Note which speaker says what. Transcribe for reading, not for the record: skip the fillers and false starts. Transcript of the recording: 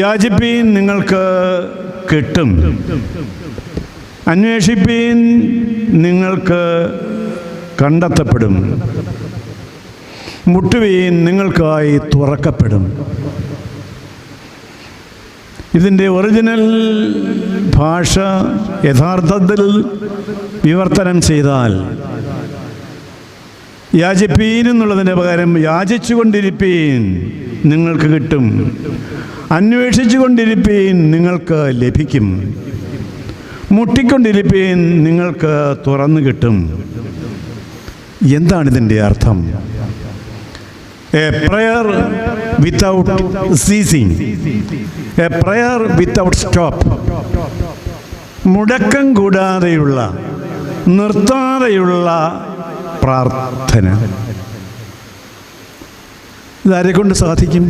Speaker 1: യാചിപ്പീൻ നിങ്ങൾക്ക് കിട്ടും, അന്വേഷിപ്പീൻ നിങ്ങൾക്ക് കണ്ടെത്തപ്പെടും, മുട്ടുവീൻ നിങ്ങൾക്കായി തുറക്കപ്പെടും. ഇതിൻ്റെ ഒറിജിനൽ ഭാഷ യഥാർത്ഥത്തിൽ വിവർത്തനം ചെയ്താൽ യാചിപ്പീൻ എന്നുള്ളതിന് പകരം യാചിച്ചു കൊണ്ടിരിപ്പീൻ നിങ്ങൾക്ക് കിട്ടും, അന്വേഷിച്ചു കൊണ്ടിരിപ്പീൻ നിങ്ങൾക്ക് ലഭിക്കും, മുട്ടിക്കൊണ്ടിരിപ്പീൻ നിങ്ങൾക്ക് തുറന്നു കിട്ടും. എന്താണിതിൻ്റെ അർത്ഥം? A prayer without ceasing, a prayer without stop. മുടക്കം കൂടാതെയുള്ള, നിർത്താതെയുള്ള പ്രാർത്ഥന. ഇതാരെ കൊണ്ട് സാധിക്കും?